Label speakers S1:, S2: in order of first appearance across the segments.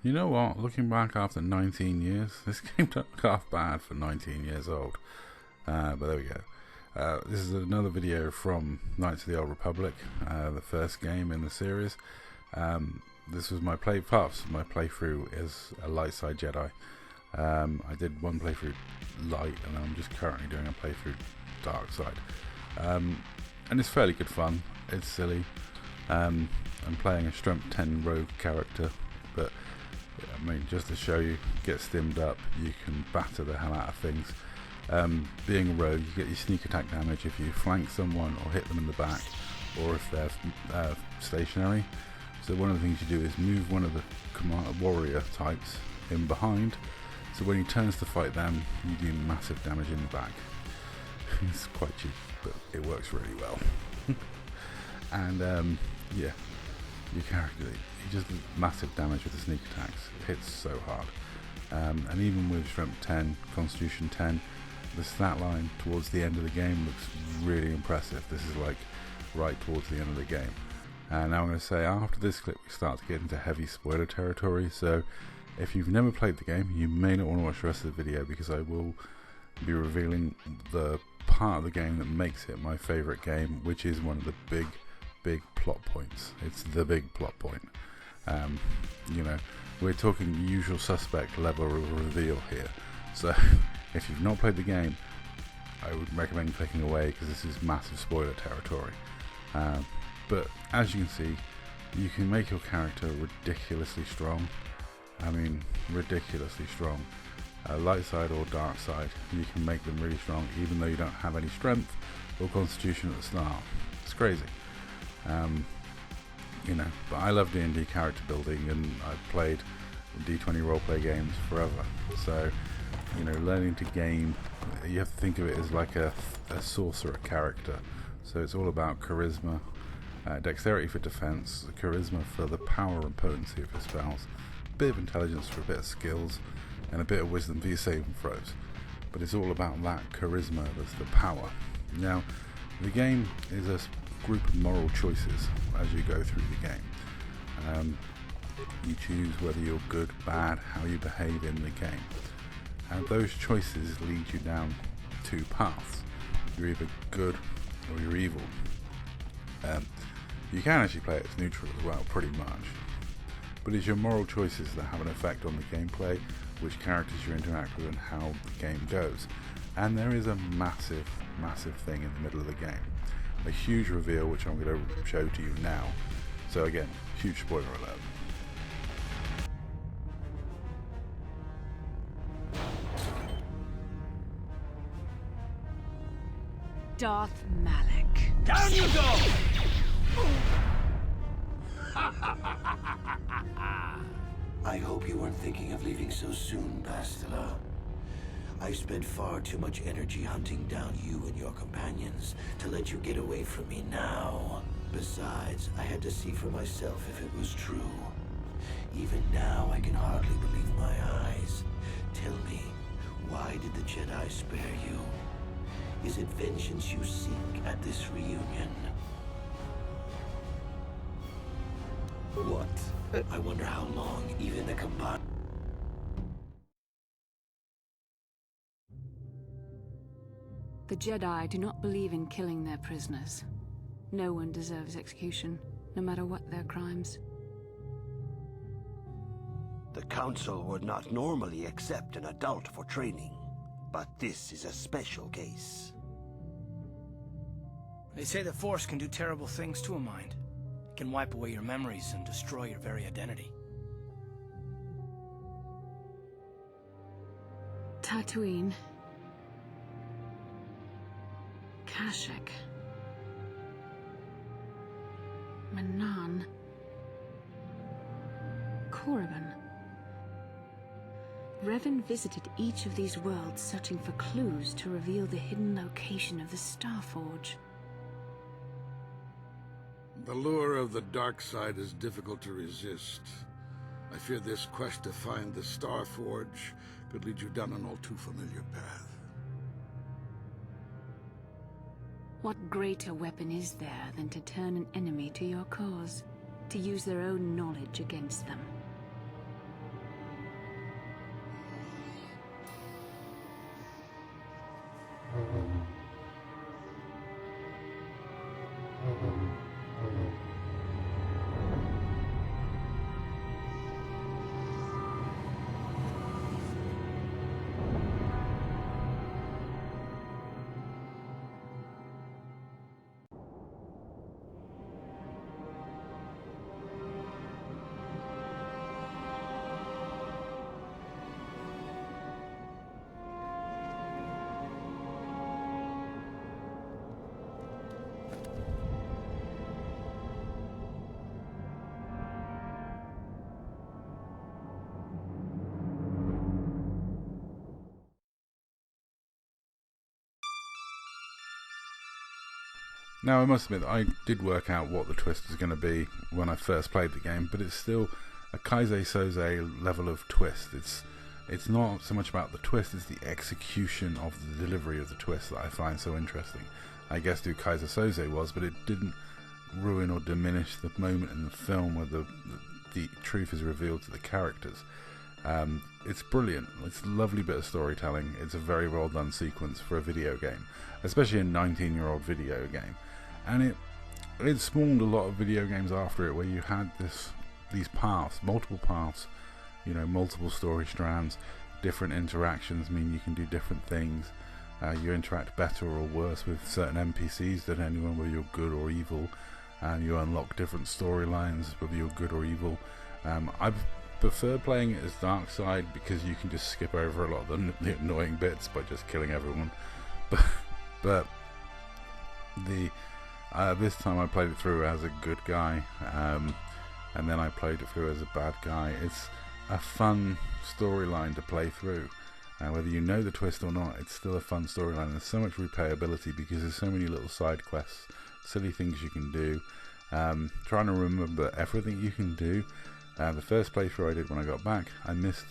S1: You know what? Looking back after 19 years, this game don't look half bad for 19 years old. But there we go. This is another video from Knights of the Old Republic, the first game in the series. This was my playthrough as a light side Jedi. I did one playthrough light, and I'm just currently doing a playthrough dark side. And it's fairly good fun. It's silly. I'm playing a strength 10 rogue character, but I mean, just to show you, get stimmed up, you can batter the hell out of things. Being a rogue, you get your sneak attack damage if you flank someone or hit them in the back, or if they're stationary. So one of the things you do is move one of the warrior types in behind, so when he turns to fight them, you do massive damage in the back. It's quite cheap, but it works really well. And yeah, your character, he just does massive damage with the sneak attacks. It hits so hard. And even with strength 10, constitution 10, the stat line towards the end of the game looks really impressive. This is like right towards the end of the game. And now I'm going to say, after this clip we start to get into heavy spoiler territory, so if you've never played the game, you may not want to watch the rest of the video, because I will be revealing the part of the game that makes it my favourite game, which is one of the big plot points. It's the big plot point. You know, we're talking usual suspect level reveal here, so if you've not played the game, I would recommend clicking away, because this is massive spoiler territory. But as you can see, you can make your character ridiculously strong. I mean, ridiculously strong. Light side or dark side, you can make them really strong, even though you don't have any strength or constitution at the start. It's crazy. You know, but I love D&D character building, and I've played D20 roleplay games forever. So, you know, learning to game, you have to think of it as like a sorcerer character. So it's all about charisma, dexterity for defense, charisma for the power and potency of your spells, a bit of intelligence for a bit of skills, and a bit of wisdom for your saving throws. But it's all about that charisma that's the power. Now, the game is a group of moral choices as you go through the game. You choose whether you're good, bad, how you behave in the game. And those choices lead you down two paths. You're either good or you're evil. You can actually play it as neutral as well, pretty much. But it's your moral choices that have an effect on the gameplay, which characters you interact with, and how the game goes. And there is a massive thing in the middle of the game. A huge reveal, which I'm going to show to you now. So again, huge spoiler alert.
S2: Darth Malak.
S3: Down you go!
S4: I hope you weren't thinking of leaving so soon, Bastila. I spent far too much energy hunting down you and your companions to let you get away from me now. Besides, I had to see for myself if it was true. Even now, I can hardly believe my eyes. Tell me, why did the Jedi spare you? Is it vengeance you seek at this reunion? What? I wonder how long even the combined...
S2: The Jedi do not believe in killing their prisoners. No one deserves execution, no matter what their crimes.
S5: The Council would not normally accept an adult for training, but this is a special case.
S3: They say the Force can do terrible things to a mind. It can wipe away your memories and destroy your very identity.
S2: Tatooine. Kashyyyk. Manaan. Korriban. Revan visited each of these worlds, searching for clues to reveal the hidden location of the Starforge.
S6: The lure of the dark side is difficult to resist. I fear this quest to find the Starforge could lead you down an all too familiar path.
S2: What greater weapon is there than to turn an enemy to your cause, to use their own knowledge against them?
S1: Now, I must admit, I did work out what the twist was going to be when I first played the game, but it's still a Kaise Soze level of twist. It's not so much about the twist, it's the execution of the delivery of the twist that I find so interesting. I guess who Kaise Soze was, but it didn't ruin or diminish the moment in the film where the truth is revealed to the characters. It's brilliant. It's a lovely bit of storytelling. It's a very well done sequence for a video game, especially a 19-year-old video game. And it spawned a lot of video games after it where you had these paths, multiple paths, you know, multiple story strands, different interactions mean you can do different things. You interact better or worse with certain NPCs depending on whether you're good or evil, and you unlock different storylines whether you're good or evil. I prefer playing it as Dark Side because you can just skip over a lot of the annoying bits by just killing everyone. But this time I played it through as a good guy, and then I played it through as a bad guy. It's a fun storyline to play through. Whether you know the twist or not, it's still a fun storyline. There's so much replayability because there's so many little side quests, silly things you can do. Trying to remember everything you can do. The first playthrough I did when I got back, I missed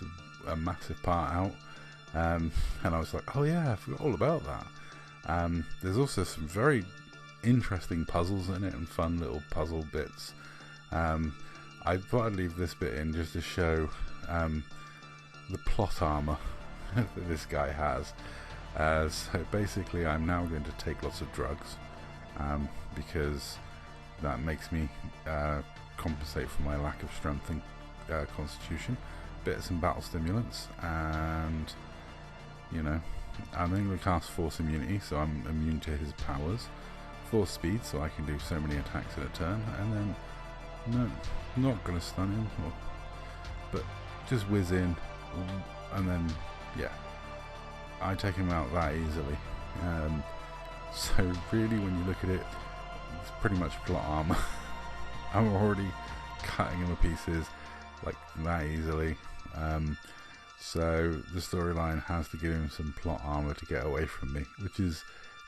S1: a massive part out, and I was like, oh yeah, I forgot all about that. There's also some very interesting puzzles in it and fun little puzzle bits. I thought I'd leave this bit in just to show the plot armor that this guy has. So basically I'm now going to take lots of drugs because that makes me compensate for my lack of strength and constitution. Bit of some battle stimulants, and you know, I'm going to cast Force Immunity, so I'm immune to his powers. Force Speed, so I can do so many attacks in a turn, and then no, not going to stun him, but just whiz in, and then yeah, I take him out that easily. So really, when you look at it, it's pretty much plot armor. I'm already cutting him to pieces like that easily. So the storyline has to give him some plot armor to get away from me, which is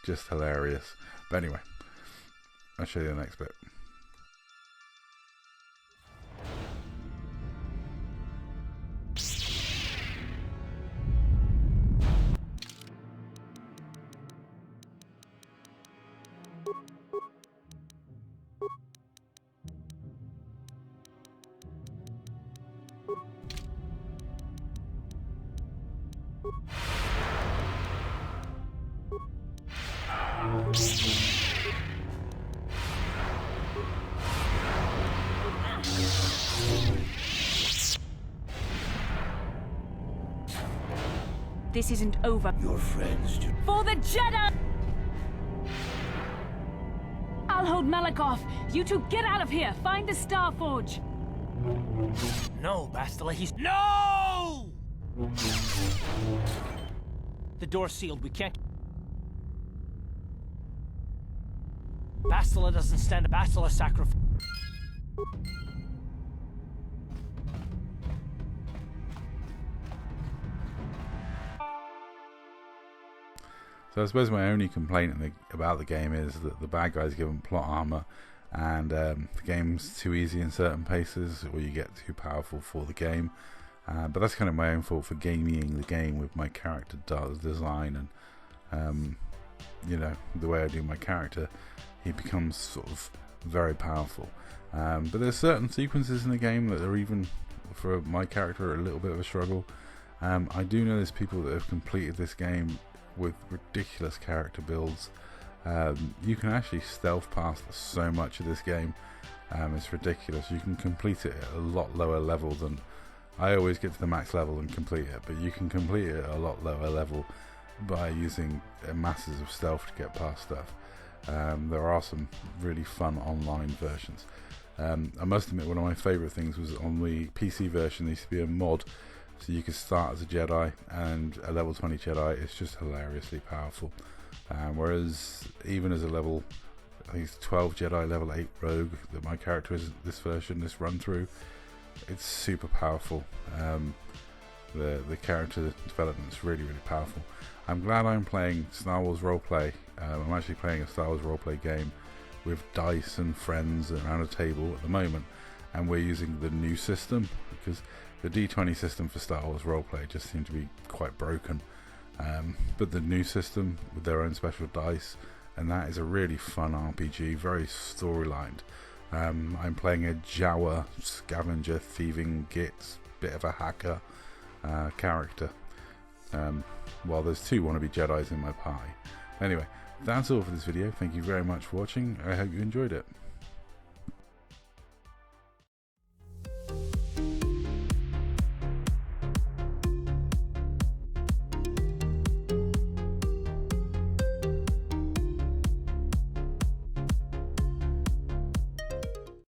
S1: just hilarious. But anyway, I'll show you the next bit.
S2: This isn't over.
S4: Your friends do.
S2: For the Jedi! I'll hold Malakoff. You two get out of here. Find the Star Forge.
S3: No, Bastila, he's... No! The door's sealed. We can't... Bastila doesn't stand a Bastila sacrifice.
S1: So I suppose my only complaint about the game is that the bad guys given plot armor, and the game's too easy in certain places, or you get too powerful for the game. But that's kind of my own fault for gaming the game with my character design and you know, the way I do my character. He becomes sort of very powerful. But there's certain sequences in the game that are, even for my character, a little bit of a struggle. I do know there's people that have completed this game with ridiculous character builds. You can actually stealth past so much of this game. It's ridiculous. You can complete it at a lot lower level than I always get to the max level and complete it, but you can complete it at a lot lower level by using masses of stealth to get past stuff. There are some really fun online versions. I must admit, one of my favourite things was on the PC version. There used to be a mod, so you could start as a Jedi, and a level 20 Jedi is just hilariously powerful. Whereas even as a level, I think it's 12 Jedi, level 8 rogue that my character is this version, this run through, it's super powerful. The character development is really, really powerful. I'm glad I'm playing Star Wars roleplay. I'm actually playing a Star Wars roleplay game with dice and friends around a table at the moment, and we're using the new system, because the D20 system for Star Wars roleplay just seemed to be quite broken. But the new system with their own special dice, and that is a really fun RPG, very storylined. I'm playing a Jawa scavenger, thieving git, bit of a hacker character, while there's 2 wannabe Jedis in my party. Anyway, that's all for this video. Thank you very much for watching. I hope you enjoyed it.